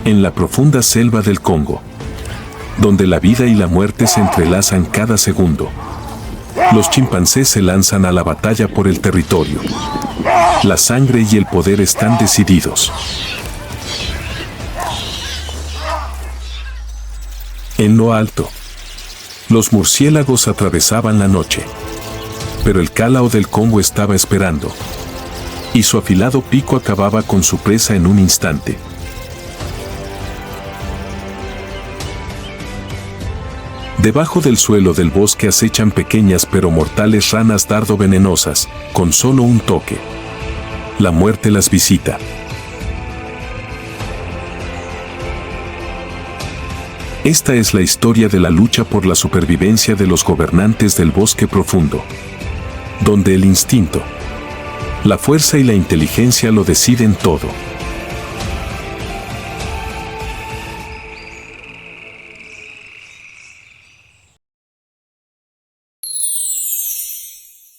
en la profunda selva del Congo, donde la vida y la muerte se entrelazan cada segundo. Los chimpancés se lanzan a la batalla por el territorio. La sangre y el poder están decididos. En lo alto, los murciélagos atravesaban la noche. Pero el cálao del Congo estaba esperando, y su afilado pico acababa con su presa en un instante. Debajo del suelo del bosque acechan pequeñas pero mortales ranas dardo venenosas, con solo un toque. La muerte las visita. Esta es la historia de la lucha por la supervivencia de los gobernantes del bosque profundo, donde el instinto, la fuerza y la inteligencia lo deciden todo.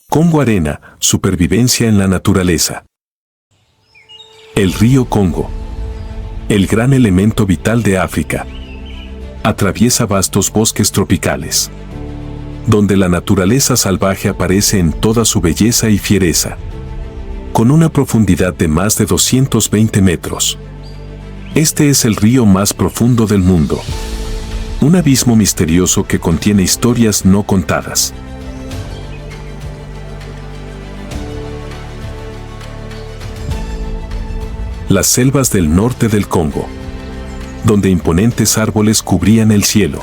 Congo Arena, supervivencia en la naturaleza. El río Congo, el gran elemento vital de África, atraviesa vastos bosques tropicales, donde la naturaleza salvaje aparece en toda su belleza y fiereza, con una profundidad de más de 220 metros. Este es el río más profundo del mundo, un abismo misterioso que contiene historias no contadas. Las selvas del norte del Congo, donde imponentes árboles cubrían el cielo,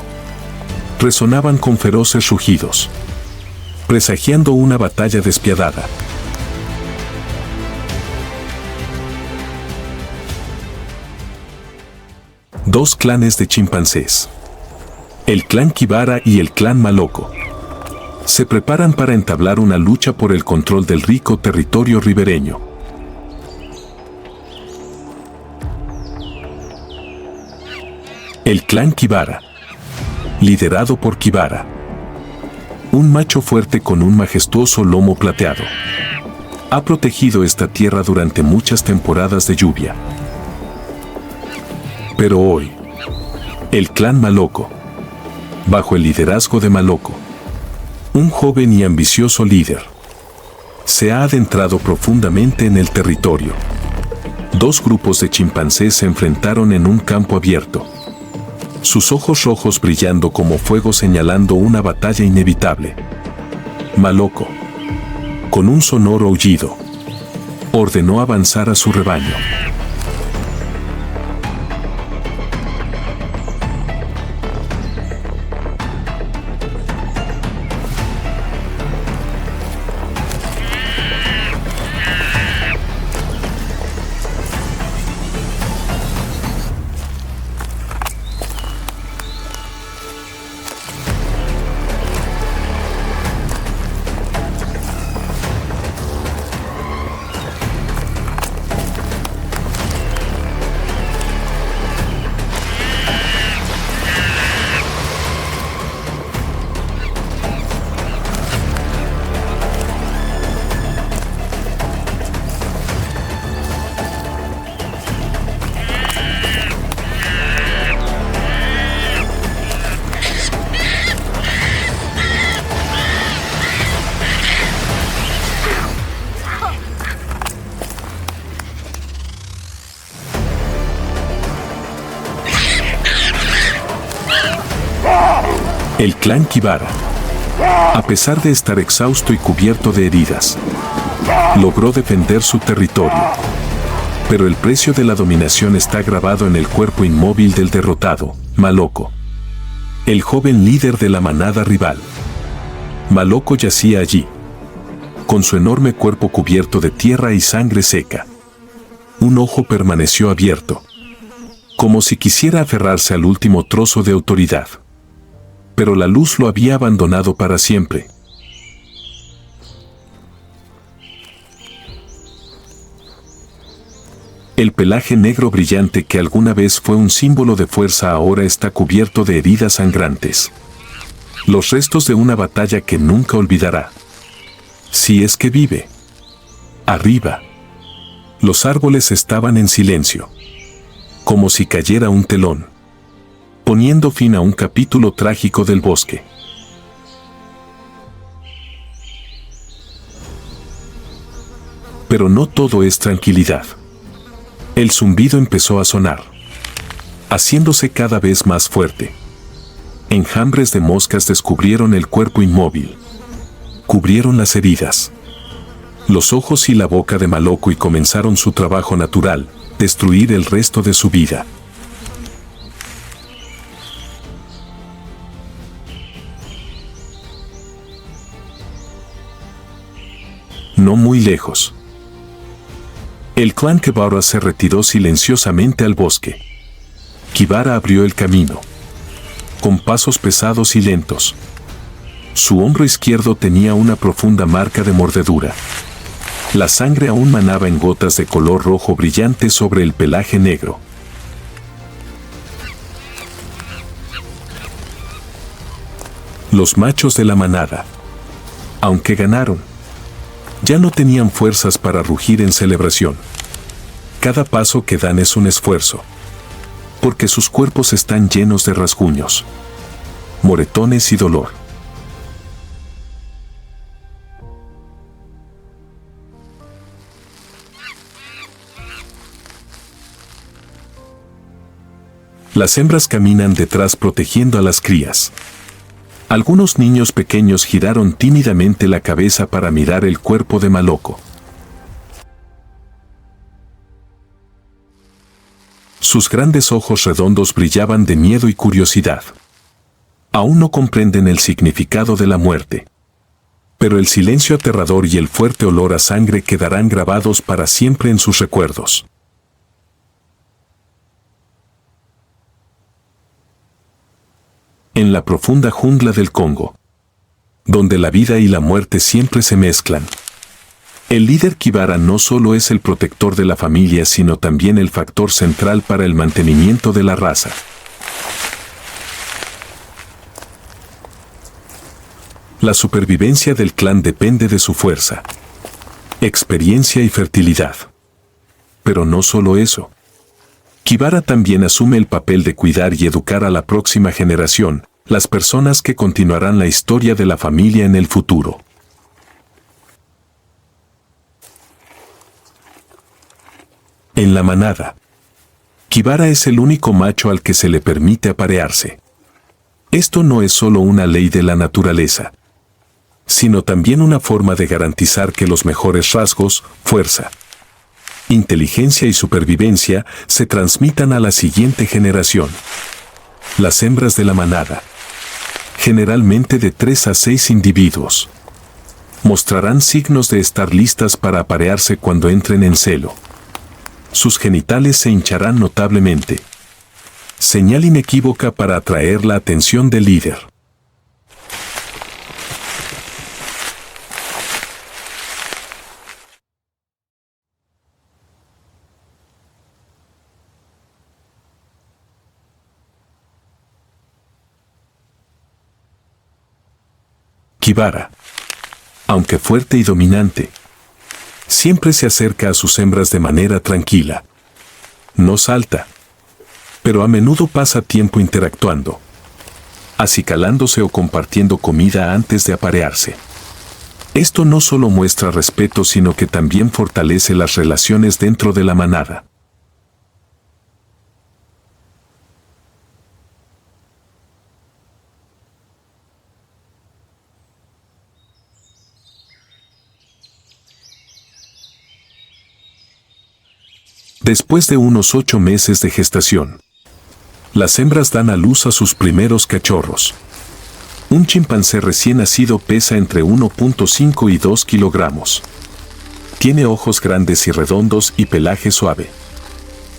resonaban con feroces rugidos, presagiando una batalla despiadada. Dos clanes de chimpancés, el clan Kibara y el clan Maloko, se preparan para entablar una lucha por el control del rico territorio ribereño. El clan Kibara, liderado por Kibara, un macho fuerte con un majestuoso lomo plateado, ha protegido esta tierra durante muchas temporadas de lluvia. Pero hoy, el clan Maloko, bajo el liderazgo de Maloko, un joven y ambicioso líder, se ha adentrado profundamente en el territorio. Dos grupos de chimpancés se enfrentaron en un campo abierto, sus ojos rojos brillando como fuego señalando una batalla inevitable. Maloko, con un sonoro aullido, ordenó avanzar a su rebaño. El clan Kibara, a pesar de estar exhausto y cubierto de heridas, logró defender su territorio. Pero el precio de la dominación está grabado en el cuerpo inmóvil del derrotado, Maloko, el joven líder de la manada rival. Maloko yacía allí, con su enorme cuerpo cubierto de tierra y sangre seca. Un ojo permaneció abierto, como si quisiera aferrarse al último trozo de autoridad. Pero la luz lo había abandonado para siempre. El pelaje negro brillante que alguna vez fue un símbolo de fuerza ahora está cubierto de heridas sangrantes. Los restos de una batalla que nunca olvidará. Si es que vive. Arriba. Los árboles estaban en silencio. como si cayera un telón, poniendo fin a un capítulo trágico del bosque. Pero no todo es tranquilidad. El zumbido empezó a sonar, haciéndose cada vez más fuerte. Enjambres de moscas descubrieron el cuerpo inmóvil. Cubrieron las heridas, los ojos y la boca de Maloco y comenzaron su trabajo natural, destruir el resto de su vida. No muy lejos, el clan Kibara se retiró silenciosamente al bosque. Kibara abrió el camino, con pasos pesados y lentos. Su hombro izquierdo tenía una profunda marca de mordedura. La sangre aún manaba en gotas de color rojo brillante sobre el pelaje negro. Los machos de la manada, aunque ganaron, ya no tenían fuerzas para rugir en celebración. Cada paso que dan es un esfuerzo, porque sus cuerpos están llenos de rasguños, moretones y dolor. Las hembras caminan detrás protegiendo a las crías. Algunos niños pequeños giraron tímidamente la cabeza para mirar el cuerpo de Maloco. Sus grandes ojos redondos brillaban de miedo y curiosidad. Aún no comprenden el significado de la muerte. Pero el silencio aterrador y el fuerte olor a sangre quedarán grabados para siempre en sus recuerdos. En la profunda jungla del Congo, donde la vida y la muerte siempre se mezclan, el líder Kibara no solo es el protector de la familia, sino también el factor central para el mantenimiento de la raza. La supervivencia del clan depende de su fuerza, experiencia y fertilidad. Pero no solo eso. Kibara también asume el papel de cuidar y educar a la próxima generación, las personas que continuarán la historia de la familia en el futuro. En la manada, Kibara es el único macho al que se le permite aparearse. Esto no es solo una ley de la naturaleza, sino también una forma de garantizar que los mejores rasgos, fuerza, inteligencia y supervivencia se transmitan a la siguiente generación. Las hembras de la manada, generalmente de 3 a 6 individuos, mostrarán signos de estar listas para aparearse cuando entren en celo. Sus genitales se hincharán notablemente, señal inequívoca para atraer la atención del líder. Kibara, aunque fuerte y dominante, siempre se acerca a sus hembras de manera tranquila. No salta, pero a menudo pasa tiempo interactuando, acicalándose o compartiendo comida antes de aparearse. Esto no solo muestra respeto, sino que también fortalece las relaciones dentro de la manada. Después de unos 8 meses de gestación, las hembras dan a luz a sus primeros cachorros. Un chimpancé recién nacido pesa entre 1.5 y 2 kilogramos. Tiene ojos grandes y redondos y pelaje suave.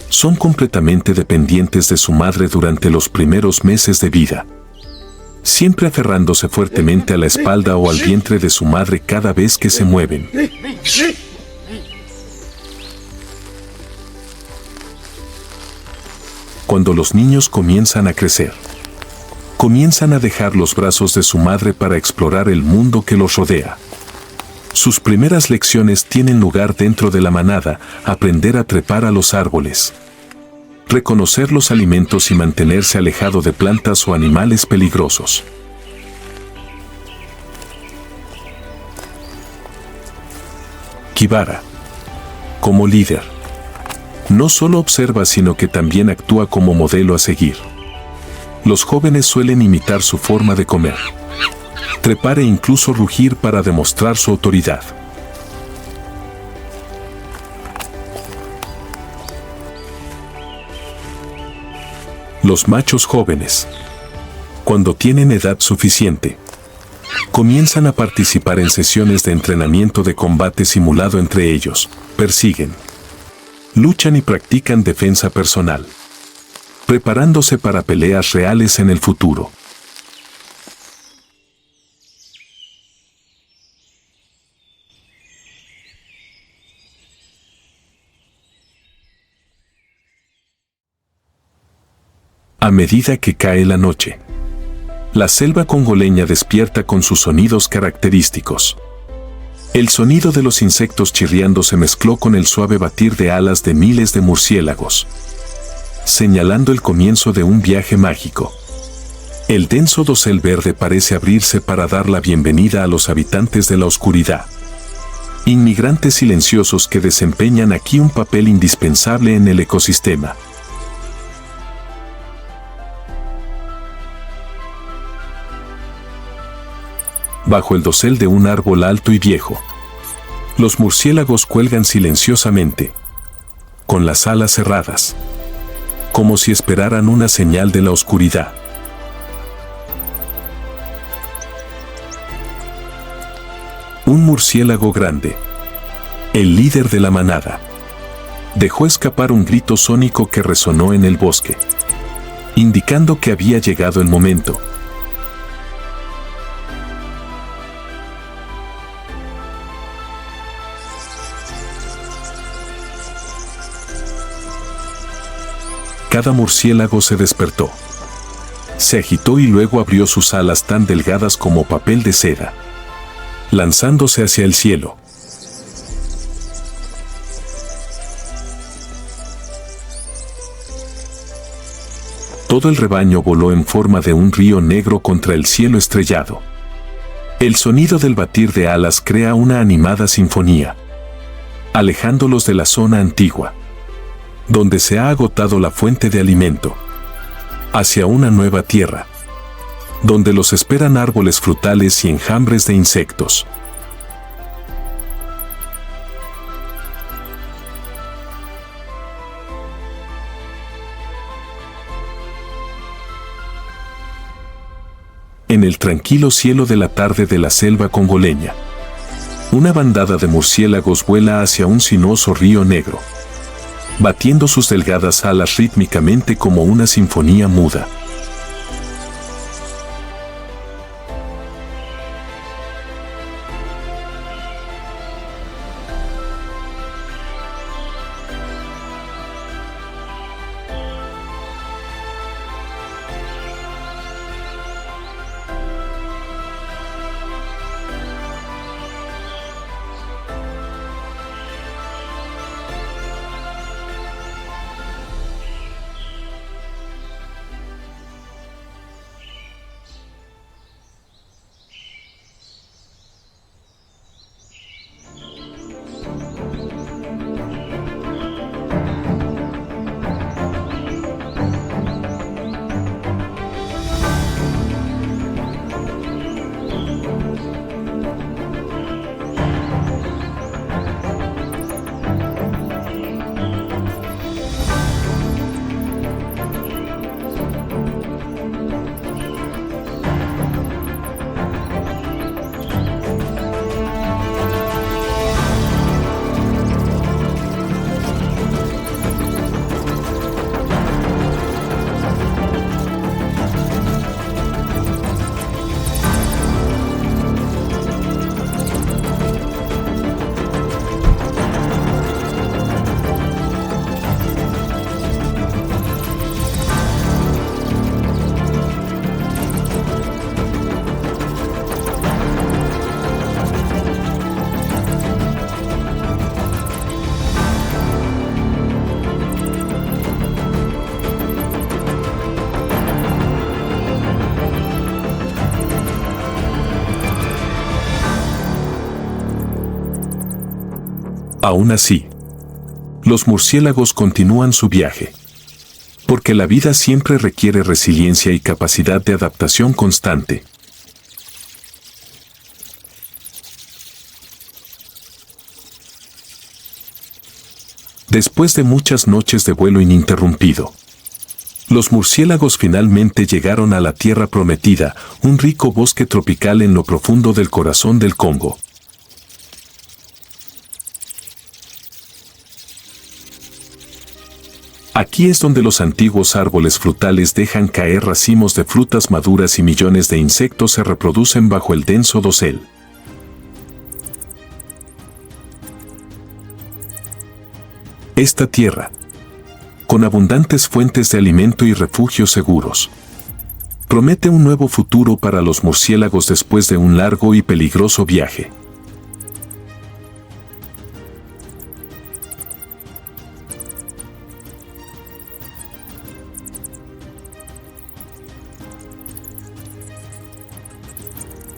Son completamente dependientes de su madre durante los primeros meses de vida, siempre aferrándose fuertemente a la espalda o al vientre de su madre cada vez que se mueven. Cuando los niños comienzan a crecer, comienzan a dejar los brazos de su madre para explorar el mundo que los rodea. Sus primeras lecciones tienen lugar dentro de la manada, aprender a trepar a los árboles, reconocer los alimentos y mantenerse alejado de plantas o animales peligrosos. Kibara. Como líder, no solo observa sino que también actúa como modelo a seguir. Los jóvenes suelen imitar su forma de comer, trepar e incluso rugir para demostrar su autoridad. Los machos jóvenes, cuando tienen edad suficiente, comienzan a participar en sesiones de entrenamiento de combate simulado entre ellos, persiguen, luchan y practican defensa personal, preparándose para peleas reales en el futuro. A medida que cae la noche, la selva congoleña despierta con sus sonidos característicos. El sonido de los insectos chirriando se mezcló con el suave batir de alas de miles de murciélagos, señalando el comienzo de un viaje mágico. El denso dosel verde parece abrirse para dar la bienvenida a los habitantes de la oscuridad. Inmigrantes silenciosos que desempeñan aquí un papel indispensable en el ecosistema. Bajo el dosel de un árbol alto y viejo, los murciélagos cuelgan silenciosamente, con las alas cerradas, como si esperaran una señal de la oscuridad. Un murciélago grande, el líder de la manada, dejó escapar un grito sónico que resonó en el bosque, indicando que había llegado el momento. Cada murciélago se despertó. Se agitó y luego abrió sus alas tan delgadas como papel de seda, lanzándose hacia el cielo. Todo el rebaño voló en forma de un río negro contra el cielo estrellado. El sonido del batir de alas crea una animada sinfonía, alejándolos de la zona antigua, donde se ha agotado la fuente de alimento, hacia una nueva tierra, donde los esperan árboles frutales y enjambres de insectos. En el tranquilo cielo de la tarde de la selva congoleña, una bandada de murciélagos vuela hacia un sinuoso río negro, batiendo sus delgadas alas rítmicamente como una sinfonía muda. Aún así, los murciélagos continúan su viaje. Porque la vida siempre requiere resiliencia y capacidad de adaptación constante. Después de muchas noches de vuelo ininterrumpido, los murciélagos finalmente llegaron a la tierra prometida, un rico bosque tropical en lo profundo del corazón del Congo. Aquí es donde los antiguos árboles frutales dejan caer racimos de frutas maduras y millones de insectos se reproducen bajo el denso dosel. Esta tierra, con abundantes fuentes de alimento y refugios seguros, promete un nuevo futuro para los murciélagos después de un largo y peligroso viaje.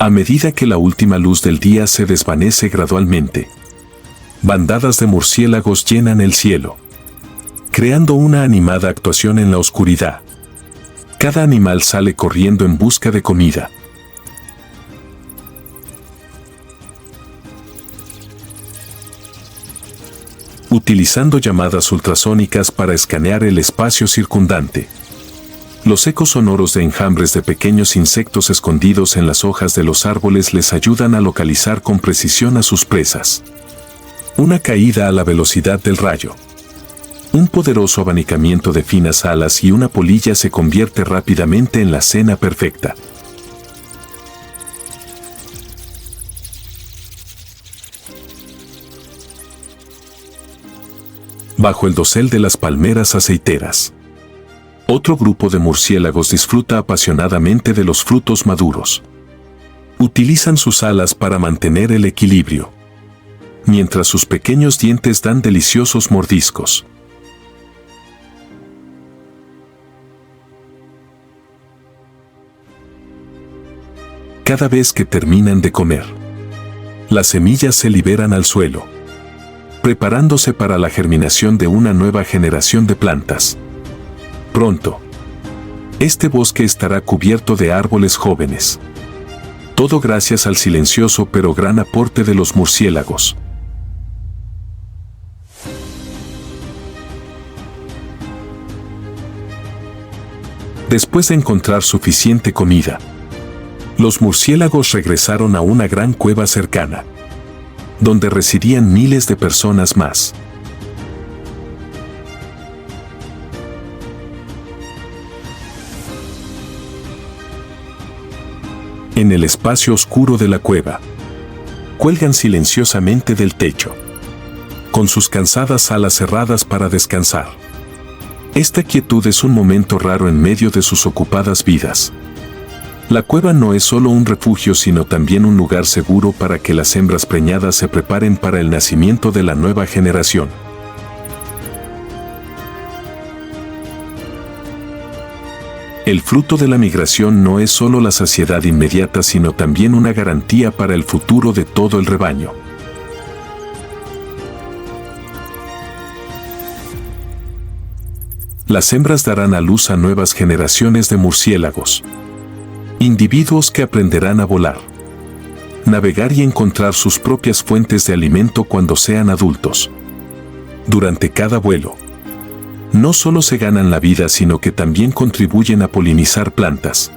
A medida que la última luz del día se desvanece gradualmente, bandadas de murciélagos llenan el cielo, creando una animada actuación en la oscuridad. Cada animal sale corriendo en busca de comida. Utilizando llamadas ultrasónicas para escanear el espacio circundante. Los ecos sonoros de enjambres de pequeños insectos escondidos en las hojas de los árboles les ayudan a localizar con precisión a sus presas. Una caída a la velocidad del rayo. Un poderoso abanicamiento de finas alas y una polilla se convierte rápidamente en la cena perfecta. Bajo el dosel de las palmeras aceiteras, otro grupo de murciélagos disfruta apasionadamente de los frutos maduros. Utilizan sus alas para mantener el equilibrio, mientras sus pequeños dientes dan deliciosos mordiscos. Cada vez que terminan de comer, las semillas se liberan al suelo, preparándose para la germinación de una nueva generación de plantas. Pronto, este bosque estará cubierto de árboles jóvenes. Todo gracias al silencioso pero gran aporte de los murciélagos. Después de encontrar suficiente comida, los murciélagos regresaron a una gran cueva cercana, donde residían miles de personas más. En el espacio oscuro de la cueva, cuelgan silenciosamente del techo, con sus cansadas alas cerradas para descansar. Esta quietud es un momento raro en medio de sus ocupadas vidas. La cueva no es solo un refugio sino también un lugar seguro para que las hembras preñadas se preparen para el nacimiento de la nueva generación. El fruto de la migración no es solo la saciedad inmediata sino también una garantía para el futuro de todo el rebaño. Las hembras darán a luz a nuevas generaciones de murciélagos. Individuos que aprenderán a volar, navegar y encontrar sus propias fuentes de alimento cuando sean adultos. Durante cada vuelo, no solo se ganan la vida sino que también contribuyen a polinizar plantas,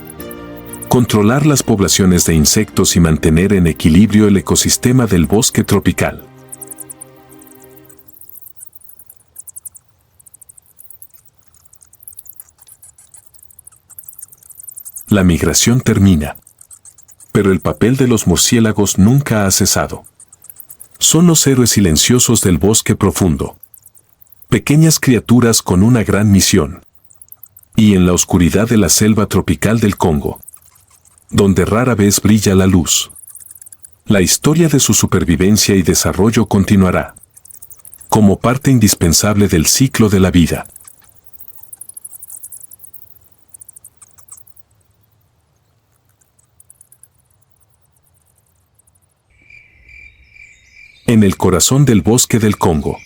controlar las poblaciones de insectos y mantener en equilibrio el ecosistema del bosque tropical. La migración termina, pero el papel de los murciélagos nunca ha cesado. Son los héroes silenciosos del bosque profundo. Pequeñas criaturas con una gran misión. Y en la oscuridad de la selva tropical del Congo, donde rara vez brilla la luz, la historia de su supervivencia y desarrollo continuará, como parte indispensable del ciclo de la vida. En el corazón del bosque del Congo,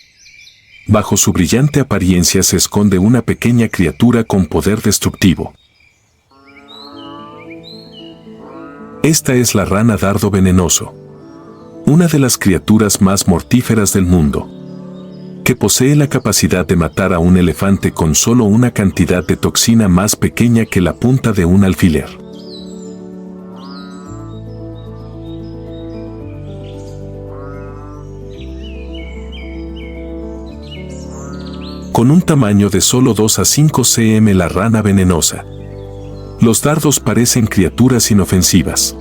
bajo su brillante apariencia se esconde una pequeña criatura con poder destructivo. Esta es la rana dardo venenoso, una de las criaturas más mortíferas del mundo, que posee la capacidad de matar a un elefante con solo una cantidad de toxina más pequeña que la punta de un alfiler. Con un tamaño de solo 2 a 5 cm la rana venenosa. Los dardos parecen criaturas inofensivas.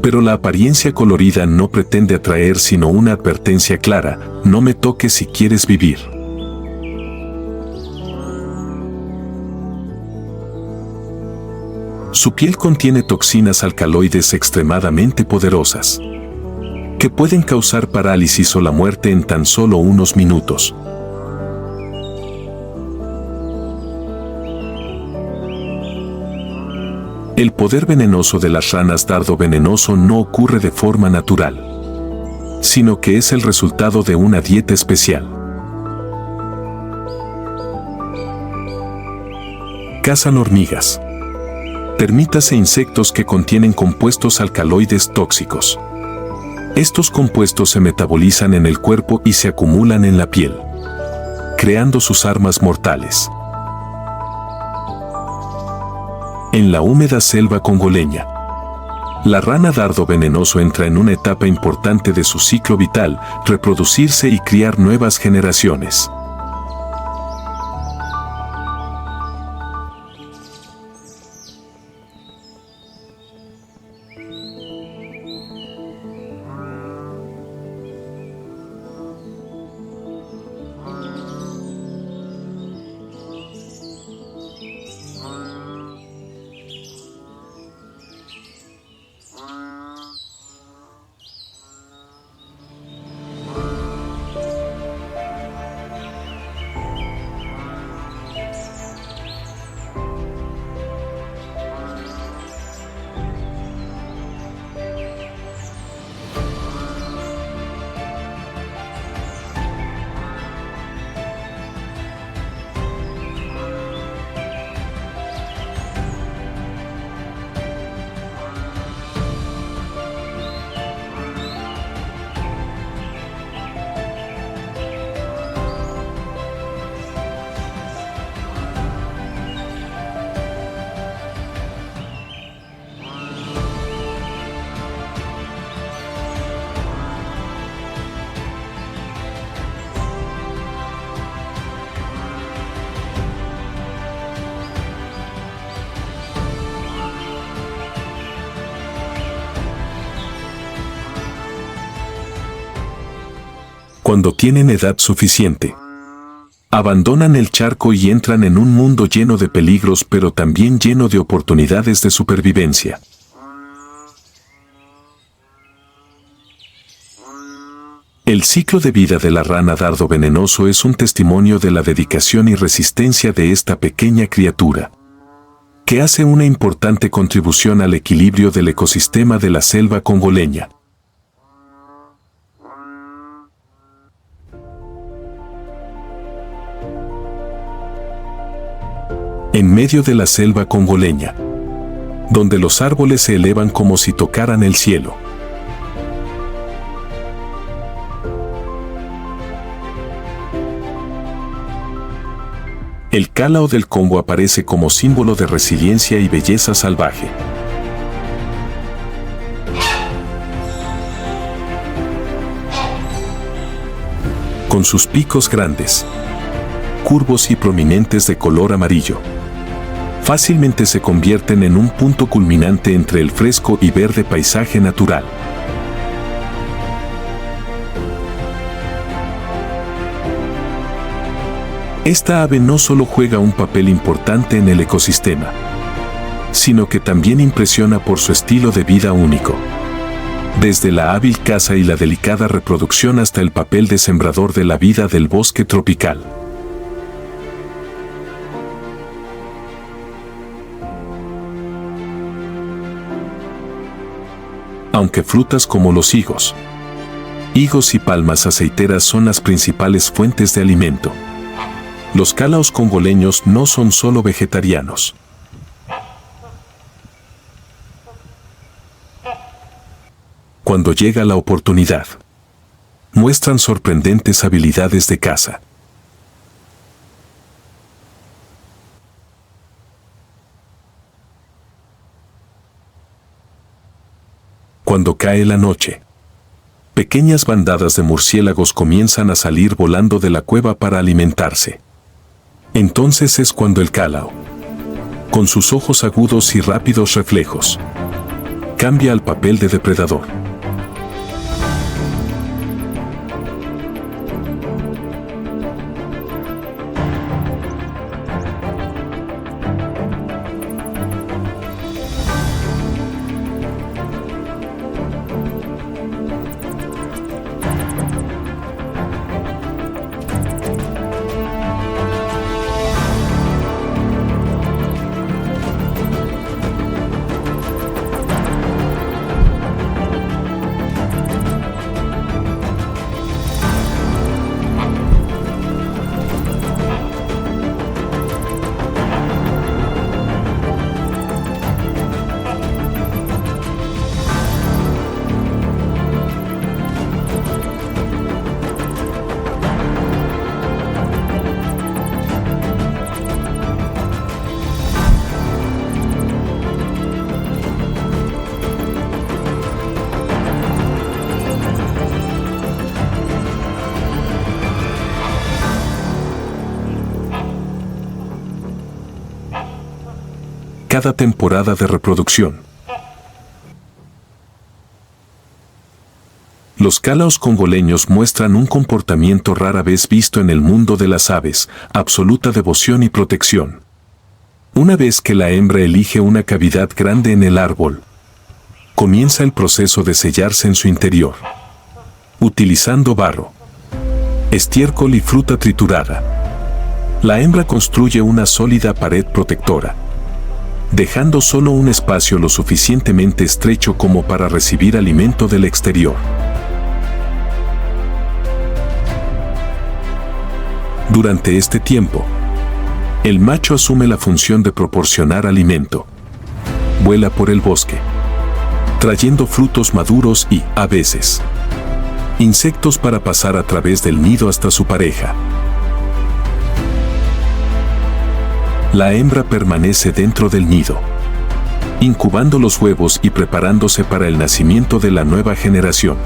Pero la apariencia colorida no pretende atraer sino una advertencia clara: no me toques si quieres vivir. Su piel contiene toxinas alcaloides extremadamente poderosas, que pueden causar parálisis o la muerte en tan solo unos minutos. El poder venenoso de las ranas dardo venenoso no ocurre de forma natural, sino que es el resultado de una dieta especial. Cazan hormigas, termitas e insectos que contienen compuestos alcaloides tóxicos. Estos compuestos se metabolizan en el cuerpo y se acumulan en la piel, creando sus armas mortales. En la húmeda selva congoleña, la rana dardo venenoso entra en una etapa importante de su ciclo vital: reproducirse y criar nuevas generaciones. Cuando tienen edad suficiente, abandonan el charco y entran en un mundo lleno de peligros, pero también lleno de oportunidades de supervivencia. El ciclo de vida de la rana dardo venenoso es un testimonio de la dedicación y resistencia de esta pequeña criatura, que hace una importante contribución al equilibrio del ecosistema de la selva congoleña. En medio de la selva congoleña, donde los árboles se elevan como si tocaran el cielo, el cálao del Congo aparece como símbolo de resiliencia y belleza salvaje. Con sus picos grandes, curvos y prominentes de color amarillo, fácilmente se convierten en un punto culminante entre el fresco y verde paisaje natural. Esta ave no solo juega un papel importante en el ecosistema, sino que también impresiona por su estilo de vida único. Desde la hábil caza y la delicada reproducción hasta el papel de sembrador de la vida del bosque tropical. Aunque frutas como los higos, Higos y palmas aceiteras son las principales fuentes de alimento. Los calaos congoleños no son solo vegetarianos. Cuando llega la oportunidad, muestran sorprendentes habilidades de caza. Cuando cae la noche, pequeñas bandadas de murciélagos comienzan a salir volando de la cueva para alimentarse. Entonces es cuando el calao, con sus ojos agudos y rápidos reflejos, cambia al papel de depredador. Cada temporada de reproducción. Los calaos congoleños muestran un comportamiento rara vez visto en el mundo de las aves, absoluta devoción y protección. Una vez que la hembra elige una cavidad grande en el árbol, comienza el proceso de sellarse en su interior, utilizando barro, estiércol y fruta triturada. La hembra construye una sólida pared protectora, dejando solo un espacio lo suficientemente estrecho como para recibir alimento del exterior. Durante este tiempo, el macho asume la función de proporcionar alimento. Vuela por el bosque, trayendo frutos maduros y, a veces, insectos para pasar a través del nido hasta su pareja. La hembra permanece dentro del nido, incubando los huevos y preparándose para el nacimiento de la nueva generación.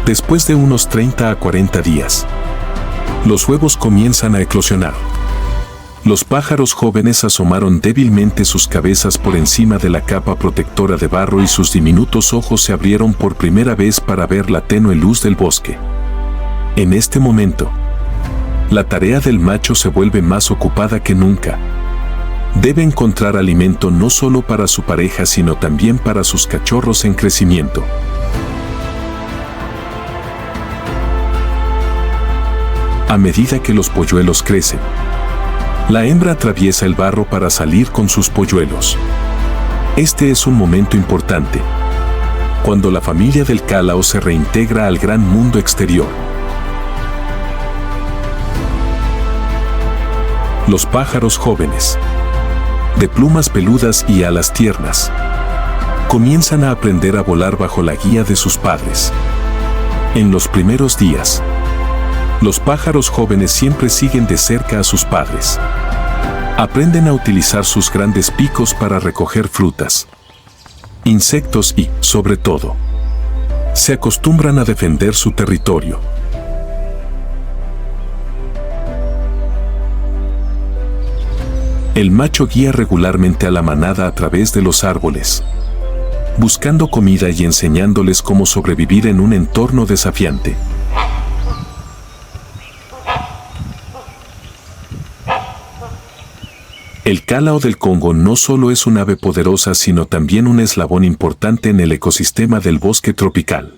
Después de unos 30 a 40 días, los huevos comienzan a eclosionar. Los pájaros jóvenes asomaron débilmente sus cabezas por encima de la capa protectora de barro y sus diminutos ojos se abrieron por primera vez para ver la tenue luz del bosque. En este momento, la tarea del macho se vuelve más ocupada que nunca. Debe encontrar alimento no solo para su pareja sino también para sus cachorros en crecimiento. A medida que los polluelos crecen, la hembra atraviesa el barro para salir con sus polluelos. Este es un momento importante, cuando la familia del calao se reintegra al gran mundo exterior. Los pájaros jóvenes, de plumas peludas y alas tiernas, comienzan a aprender a volar bajo la guía de sus padres. En los primeros días, los pájaros jóvenes siempre siguen de cerca a sus padres. Aprenden a utilizar sus grandes picos para recoger frutas, insectos y, sobre todo, se acostumbran a defender su territorio. El macho guía regularmente a la manada a través de los árboles, buscando comida y enseñándoles cómo sobrevivir en un entorno desafiante. El calao del Congo no solo es un ave poderosa sino también un eslabón importante en el ecosistema del bosque tropical.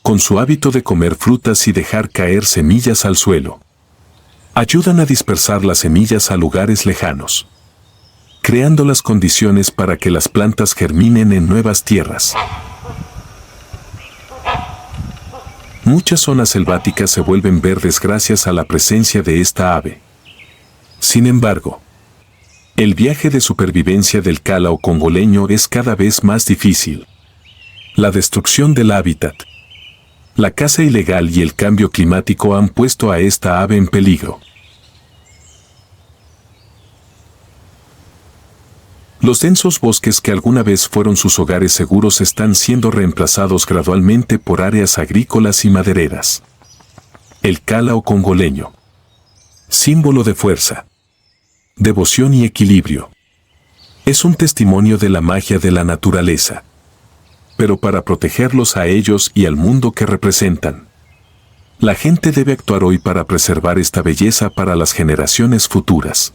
con su hábito de comer frutas y dejar caer semillas al suelo. Ayudan a dispersar las semillas a lugares lejanos, creando las condiciones para que las plantas germinen en nuevas tierras. Muchas zonas selváticas se vuelven verdes gracias a la presencia de esta ave. Sin embargo, el viaje de supervivencia del cálao congoleño es cada vez más difícil. La destrucción del hábitat, la caza ilegal y el cambio climático han puesto a esta ave en peligro. Los densos bosques que alguna vez fueron sus hogares seguros están siendo reemplazados gradualmente por áreas agrícolas y madereras. El cálao congoleño, símbolo de fuerza, devoción y equilibrio, es un testimonio de la magia de la naturaleza. Pero para protegerlos a ellos y al mundo que representan, la gente debe actuar hoy para preservar esta belleza para las generaciones futuras.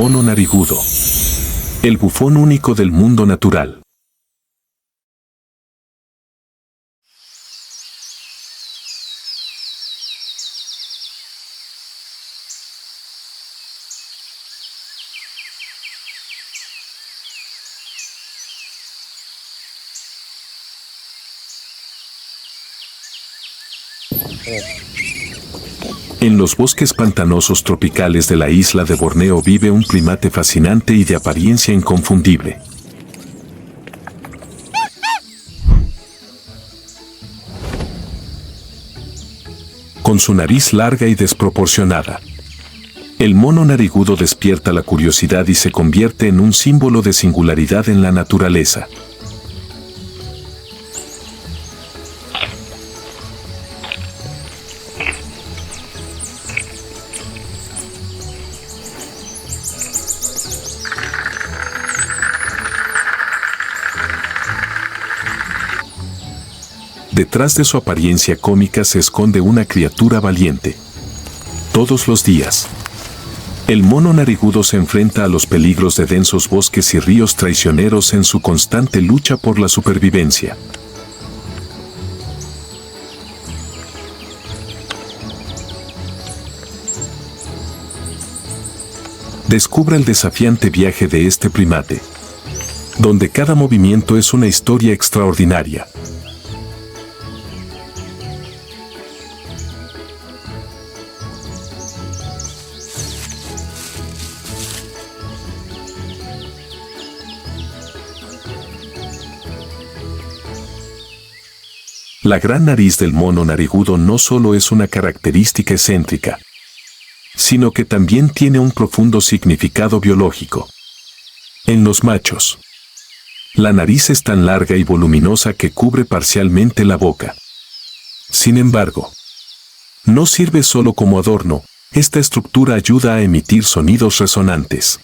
Mono narigudo, el bufón único del mundo natural. En los bosques pantanosos tropicales de la isla de Borneo vive un primate fascinante y de apariencia inconfundible. Con su nariz larga y desproporcionada, el mono narigudo despierta la curiosidad y se convierte en un símbolo de singularidad en la naturaleza. Detrás de su apariencia cómica se esconde una criatura valiente. Todos los días, el mono narigudo se enfrenta a los peligros de densos bosques y ríos traicioneros en su constante lucha por la supervivencia. Descubra el desafiante viaje de este primate, donde cada movimiento es una historia extraordinaria. La gran nariz del mono narigudo no solo es una característica excéntrica, sino que también tiene un profundo significado biológico. En los machos, la nariz es tan larga y voluminosa que cubre parcialmente la boca. Sin embargo, no sirve solo como adorno, esta estructura ayuda a emitir sonidos resonantes,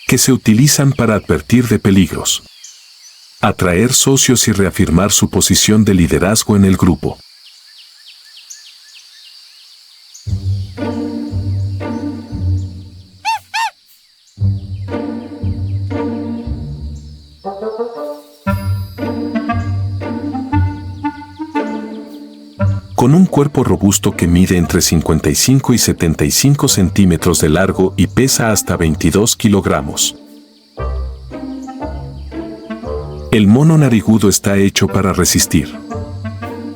que se utilizan para advertir de peligros, atraer socios y reafirmar su posición de liderazgo en el grupo. Con un cuerpo robusto que mide entre 55 y 75 centímetros de largo y pesa hasta 22 kilogramos. El mono narigudo está hecho para resistir.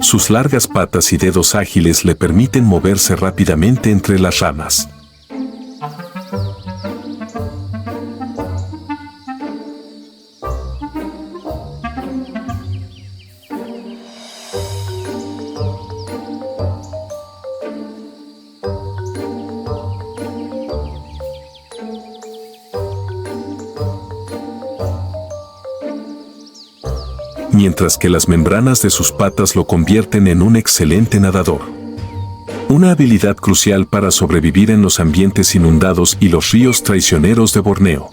Sus largas patas y dedos ágiles le permiten moverse rápidamente entre las ramas. Mientras que las membranas de sus patas lo convierten en un excelente nadador. Una habilidad crucial para sobrevivir en los ambientes inundados y los ríos traicioneros de Borneo.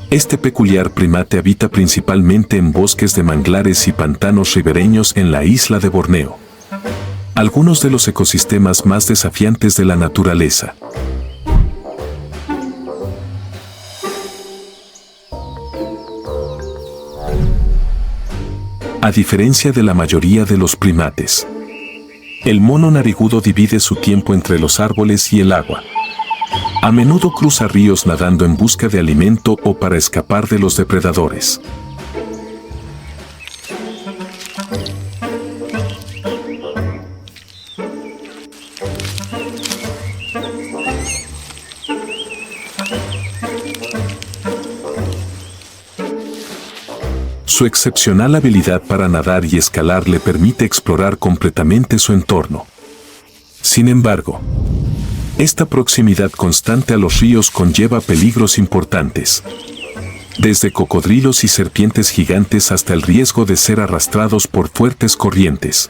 Este peculiar primate habita principalmente en bosques de manglares y pantanos ribereños en la isla de Borneo. Algunos de los ecosistemas más desafiantes de la naturaleza. A diferencia de la mayoría de los primates, el mono narigudo divide su tiempo entre los árboles y el agua. A menudo cruza ríos nadando en busca de alimento o para escapar de los depredadores. Su excepcional habilidad para nadar y escalar le permite explorar completamente su entorno. Sin embargo, esta proximidad constante a los ríos conlleva peligros importantes. Desde cocodrilos y serpientes gigantes hasta el riesgo de ser arrastrados por fuertes corrientes.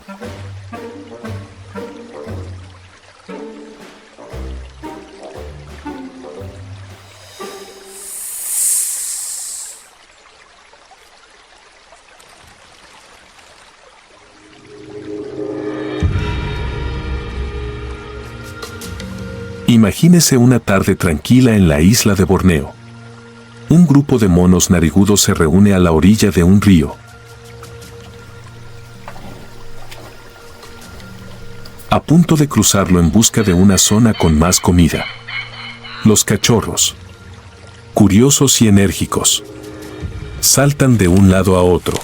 Imagínese una tarde tranquila en la isla de Borneo. Un grupo de monos narigudos se reúne a la orilla de un río. A punto de cruzarlo en busca de una zona con más comida. Los cachorros, curiosos y enérgicos, saltan de un lado a otro,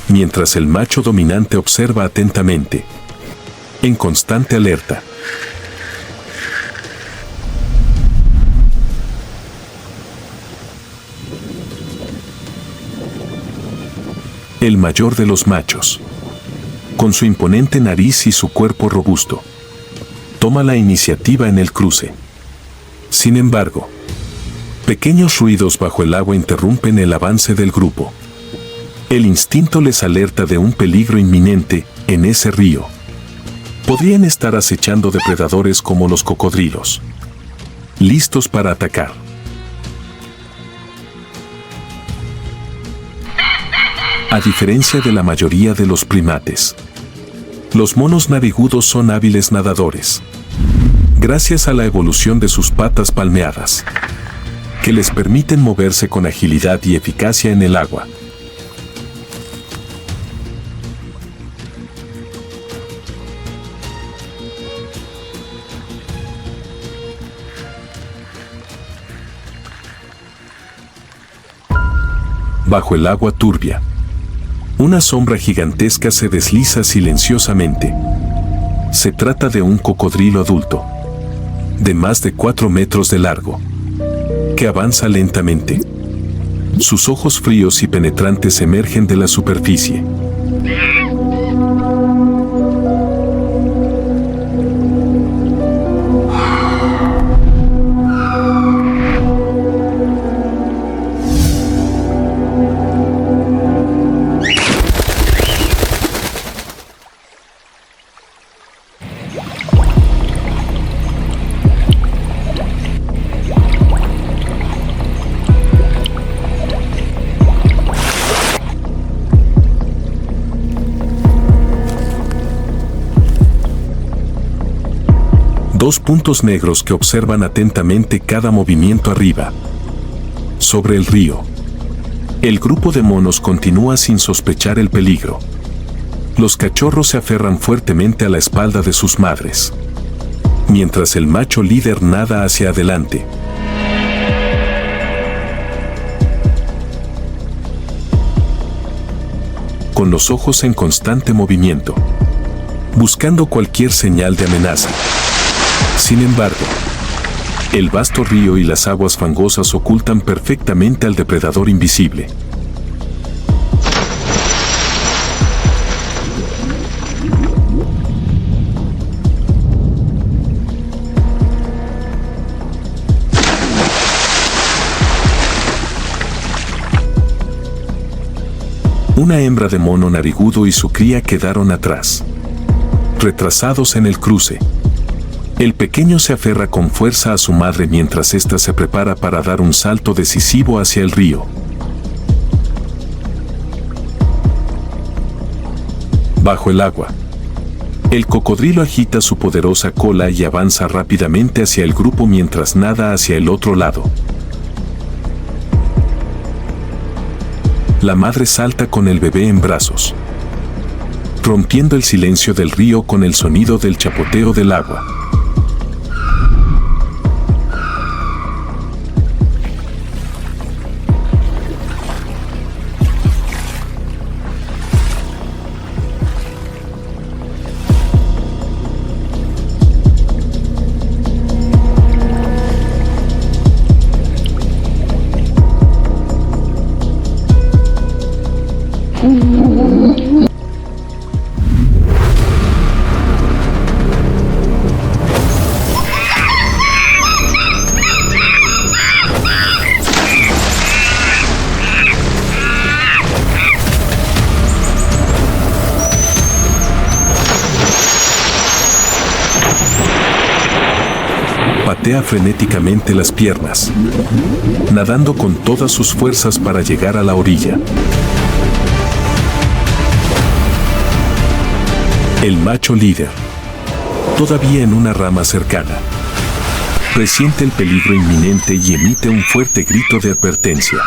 mientras el macho dominante observa atentamente, en constante alerta. El mayor de los machos, con su imponente nariz y su cuerpo robusto, toma la iniciativa en el cruce. Sin embargo, pequeños ruidos bajo el agua interrumpen el avance del grupo. El instinto les alerta de un peligro inminente en ese río. Podrían estar acechando depredadores como los cocodrilos, listos para atacar. A diferencia de la mayoría de los primates, los monos narigudos son hábiles nadadores, gracias a la evolución de sus patas palmeadas, que les permiten moverse con agilidad y eficacia en el agua. Bajo el agua turbia, una sombra gigantesca se desliza silenciosamente. Se trata de un cocodrilo adulto, de más de 4 metros de largo, que avanza lentamente. Sus ojos fríos y penetrantes emergen de la superficie. Dos puntos negros que observan atentamente cada movimiento arriba. Sobre el río, el grupo de monos continúa sin sospechar el peligro. Los cachorros se aferran fuertemente a la espalda de sus madres. mientras el macho líder nada hacia adelante. Con los ojos en constante movimiento, buscando cualquier señal de amenaza. Sin embargo, el vasto río y las aguas fangosas ocultan perfectamente al depredador invisible. Una hembra de mono narigudo y su cría quedaron atrás, retrasados en el cruce. El pequeño se aferra con fuerza a su madre mientras ésta se prepara para dar un salto decisivo hacia el río. Bajo el agua, el cocodrilo agita su poderosa cola y avanza rápidamente hacia el grupo mientras nada hacia el otro lado. La madre salta con el bebé en brazos, rompiendo el silencio del río con el sonido del chapoteo del agua. Patea frenéticamente las piernas, nadando con todas sus fuerzas para llegar a la orilla. El macho líder, todavía en una rama cercana, presiente el peligro inminente y emite un fuerte grito de advertencia.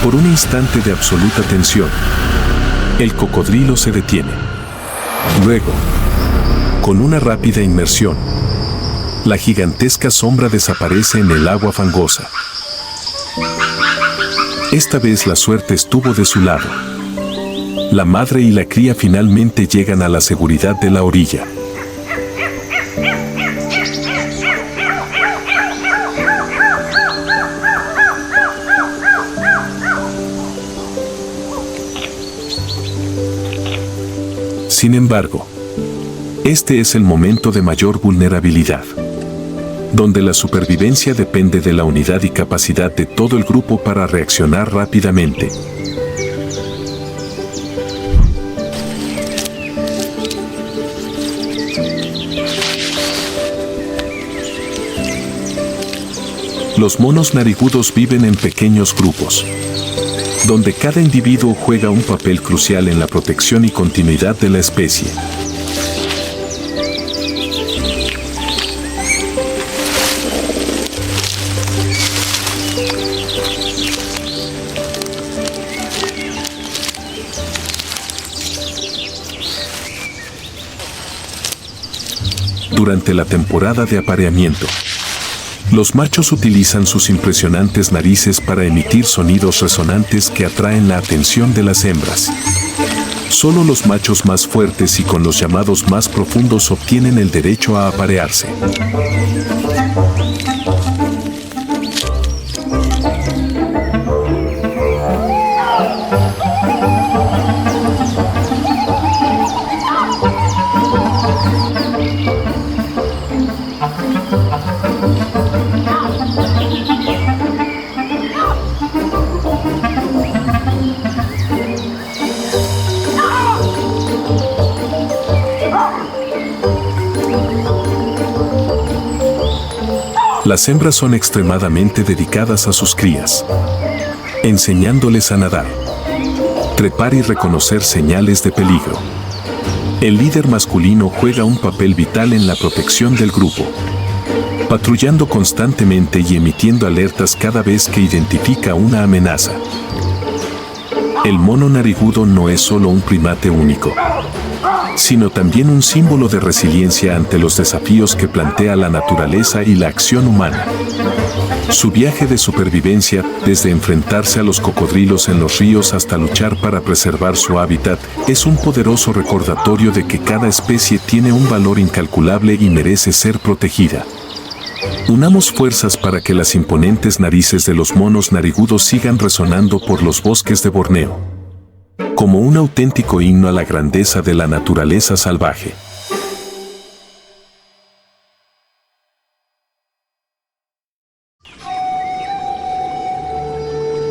Por un instante de absoluta tensión, el cocodrilo se detiene. Luego, con una rápida inmersión, la gigantesca sombra desaparece en el agua fangosa. Esta vez la suerte estuvo de su lado. La madre y la cría finalmente llegan a la seguridad de la orilla. Sin embargo, este es el momento de mayor vulnerabilidad, donde la supervivencia depende de la unidad y capacidad de todo el grupo para reaccionar rápidamente. Los monos narigudos viven en pequeños grupos, donde cada individuo juega un papel crucial en la protección y continuidad de la especie. Durante la temporada de apareamiento, los machos utilizan sus impresionantes narices para emitir sonidos resonantes que atraen la atención de las hembras. Solo los machos más fuertes y con los llamados más profundos obtienen el derecho a aparearse. Las hembras son extremadamente dedicadas a sus crías, enseñándoles a nadar, trepar y reconocer señales de peligro. El líder masculino juega un papel vital en la protección del grupo, patrullando constantemente y emitiendo alertas cada vez que identifica una amenaza. El mono narigudo no es solo un primate único, sino también un símbolo de resiliencia ante los desafíos que plantea la naturaleza y la acción humana. Su viaje de supervivencia, desde enfrentarse a los cocodrilos en los ríos hasta luchar para preservar su hábitat, es un poderoso recordatorio de que cada especie tiene un valor incalculable y merece ser protegida. Unamos fuerzas para que las imponentes narices de los monos narigudos sigan resonando por los bosques de Borneo, como un auténtico himno a la grandeza de la naturaleza salvaje.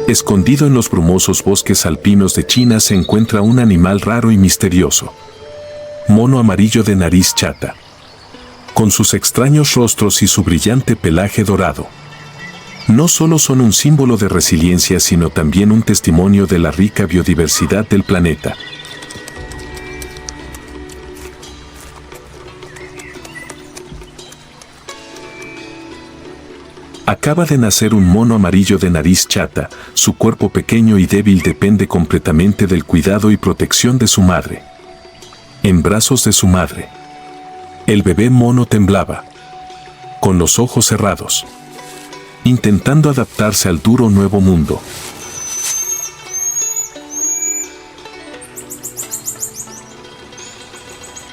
Escondido en los brumosos bosques alpinos de China se encuentra un animal raro y misterioso: mono amarillo de nariz chata, con sus extraños rostros y su brillante pelaje dorado. No solo son un símbolo de resiliencia, sino también un testimonio de la rica biodiversidad del planeta. Acaba de nacer un mono amarillo de nariz chata. Su cuerpo pequeño y débil depende completamente del cuidado y protección de su madre. En brazos de su madre, el bebé mono temblaba, con los ojos cerrados, intentando adaptarse al duro nuevo mundo.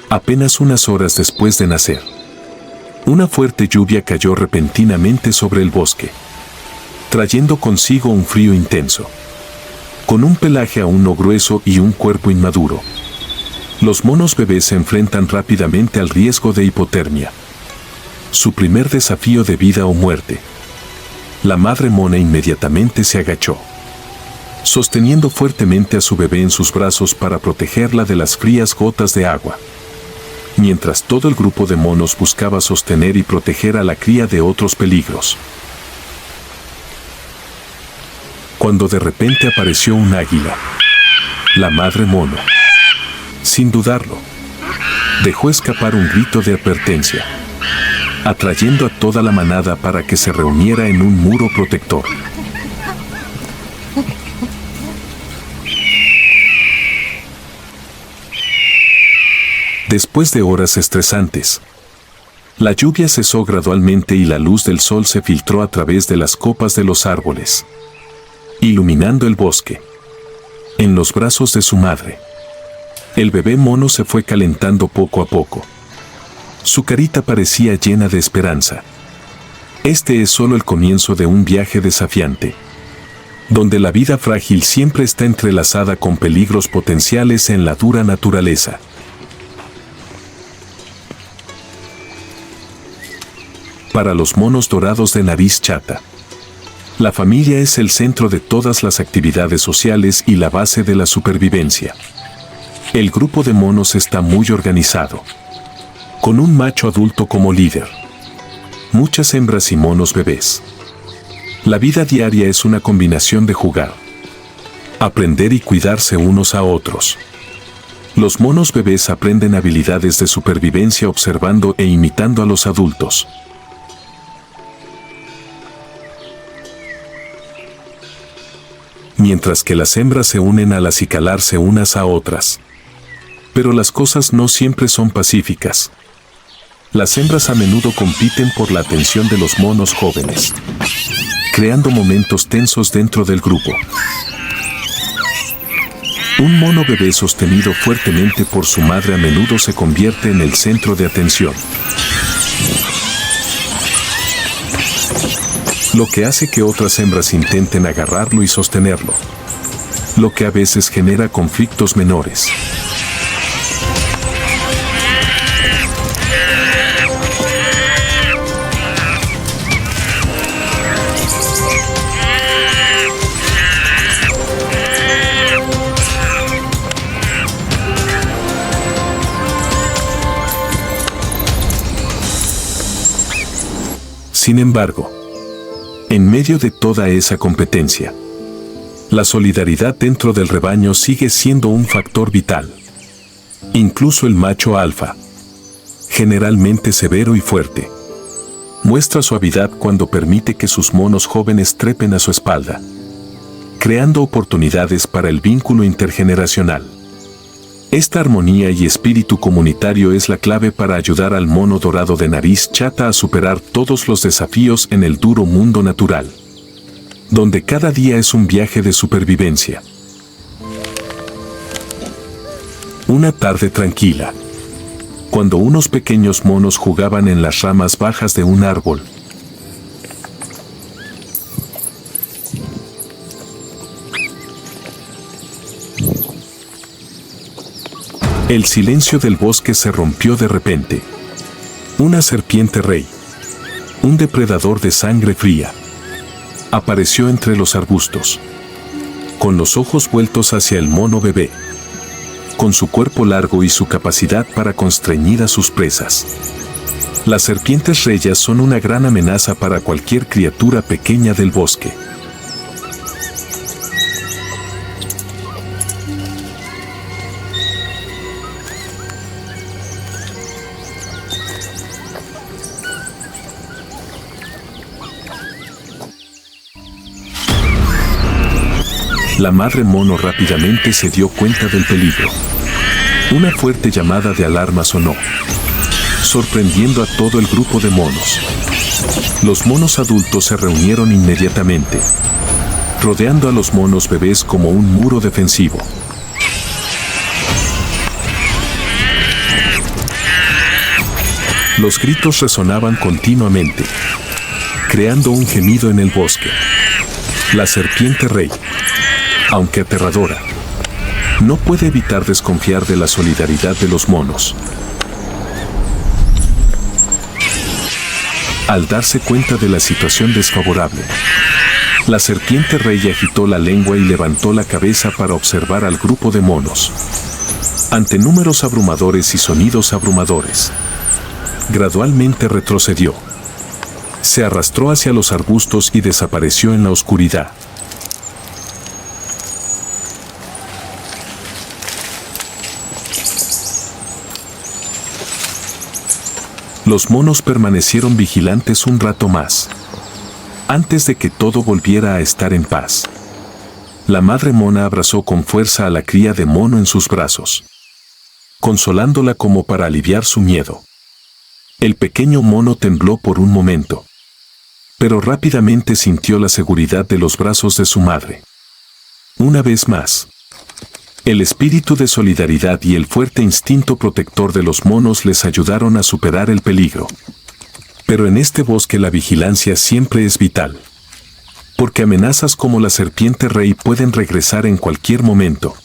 Apenas unas horas después de nacer, una fuerte lluvia cayó repentinamente sobre el bosque, trayendo consigo un frío intenso. Con un pelaje aún no grueso y un cuerpo inmaduro, los monos bebés se enfrentan rápidamente al riesgo de hipotermia, su primer desafío de vida o muerte. La madre mona inmediatamente se agachó, sosteniendo fuertemente a su bebé en sus brazos para protegerla de las frías gotas de agua, mientras todo el grupo de monos buscaba sostener y proteger a la cría de otros peligros. Cuando de repente apareció un águila, la madre mono, sin dudarlo, dejó escapar un grito de advertencia, atrayendo a toda la manada para que se reuniera en un muro protector. Después de horas estresantes, la lluvia cesó gradualmente y la luz del sol se filtró a través de las copas de los árboles, iluminando el bosque. En los brazos de su madre, el bebé mono se fue calentando poco a poco. Su carita parecía llena de esperanza. Este es solo el comienzo de un viaje desafiante, donde la vida frágil siempre está entrelazada con peligros potenciales en la dura naturaleza. Para los monos dorados de nariz chata, la familia es el centro de todas las actividades sociales y la base de la supervivencia. El grupo de monos está muy organizado, con un macho adulto como líder, muchas hembras y monos bebés. La vida diaria es una combinación de jugar, aprender y cuidarse unos a otros. Los monos bebés aprenden habilidades de supervivencia observando e imitando a los adultos, mientras que las hembras se unen al acicalarse unas a otras. Pero las cosas no siempre son pacíficas. Las hembras a menudo compiten por la atención de los monos jóvenes, creando momentos tensos dentro del grupo. Un mono bebé sostenido fuertemente por su madre a menudo se convierte en el centro de atención, lo que hace que otras hembras intenten agarrarlo y sostenerlo, lo que a veces genera conflictos menores. Sin embargo, en medio de toda esa competencia, La solidaridad dentro del rebaño sigue siendo un factor vital. Incluso el macho alfa, generalmente severo y fuerte, muestra suavidad cuando permite que sus monos jóvenes trepen a su espalda, creando oportunidades para el vínculo intergeneracional. Esta armonía y espíritu comunitario es la clave para ayudar al mono dorado de nariz chata a superar todos los desafíos en el duro mundo natural, donde cada día es un viaje de supervivencia. Una tarde tranquila, cuando unos pequeños monos jugaban en las ramas bajas de un árbol. El silencio del bosque se rompió de repente. Una serpiente rey, un depredador de sangre fría, apareció entre los arbustos, con los ojos vueltos hacia el mono bebé, con su cuerpo largo y su capacidad para constreñir a sus presas. Las serpientes reyes son una gran amenaza para cualquier criatura pequeña del bosque. La madre mono rápidamente se dio cuenta del peligro. Una fuerte llamada de alarma sonó, sorprendiendo a todo el grupo de monos. Los monos adultos se reunieron inmediatamente, rodeando a los monos bebés como un muro defensivo. Los gritos resonaban continuamente, creando un gemido en el bosque. La serpiente rey, aunque aterradora, no puede evitar desconfiar de la solidaridad de los monos. Al darse cuenta de la situación desfavorable, la serpiente rey agitó la lengua y levantó la cabeza para observar al grupo de monos. Ante números abrumadores y sonidos abrumadores, gradualmente retrocedió. Se arrastró hacia los arbustos y desapareció en la oscuridad. Los monos permanecieron vigilantes un rato más, antes de que todo volviera a estar en paz. La madre mona abrazó con fuerza a la cría de mono en sus brazos, consolándola como para aliviar su miedo. El pequeño mono tembló por un momento, pero rápidamente sintió la seguridad de los brazos de su madre. Una vez más, el espíritu de solidaridad y el fuerte instinto protector de los monos les ayudaron a superar el peligro. Pero en este bosque la vigilancia siempre es vital, porque amenazas como la serpiente rey pueden regresar en cualquier momento.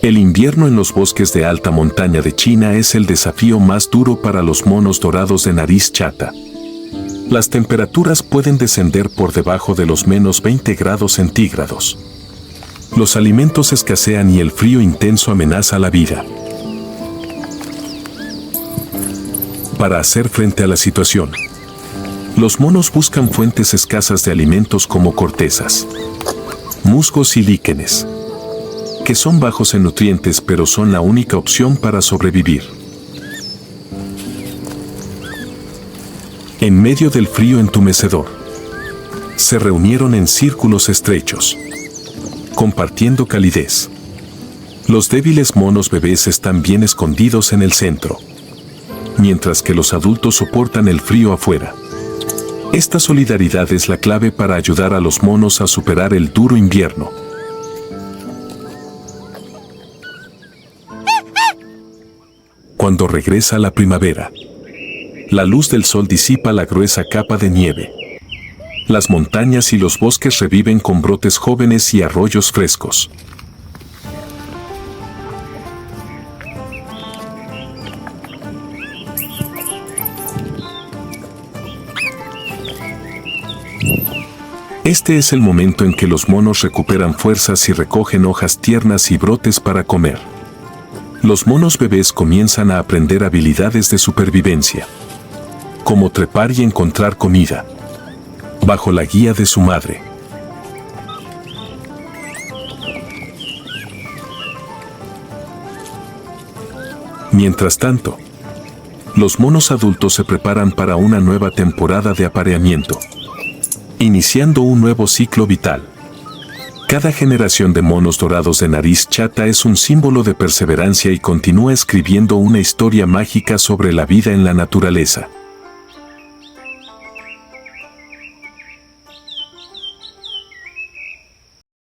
El invierno en los bosques de alta montaña de China es el desafío más duro para los monos dorados de nariz chata. Las temperaturas pueden descender por debajo de los -20 grados centígrados. Los alimentos escasean y el frío intenso amenaza la vida. Para hacer frente a la situación, los monos buscan fuentes escasas de alimentos como cortezas, musgos y líquenes, que son bajos en nutrientes pero son la única opción para sobrevivir. En medio del frío entumecedor, se reunieron en círculos estrechos, compartiendo calidez. Los débiles monos bebés están bien escondidos en el centro, mientras que los adultos soportan el frío afuera. Esta solidaridad es la clave para ayudar a los monos a superar el duro invierno. Cuando regresa la primavera, la luz del sol disipa la gruesa capa de nieve. Las montañas y los bosques reviven con brotes jóvenes y arroyos frescos. Este es el momento en que los monos recuperan fuerzas y recogen hojas tiernas y brotes para comer. Los monos bebés comienzan a aprender habilidades de supervivencia. como trepar y encontrar comida, bajo la guía de su madre. Mientras tanto, los monos adultos se preparan para una nueva temporada de apareamiento, iniciando un nuevo ciclo vital. Cada generación de monos dorados de nariz chata es un símbolo de perseverancia y continúa escribiendo una historia mágica sobre la vida en la naturaleza.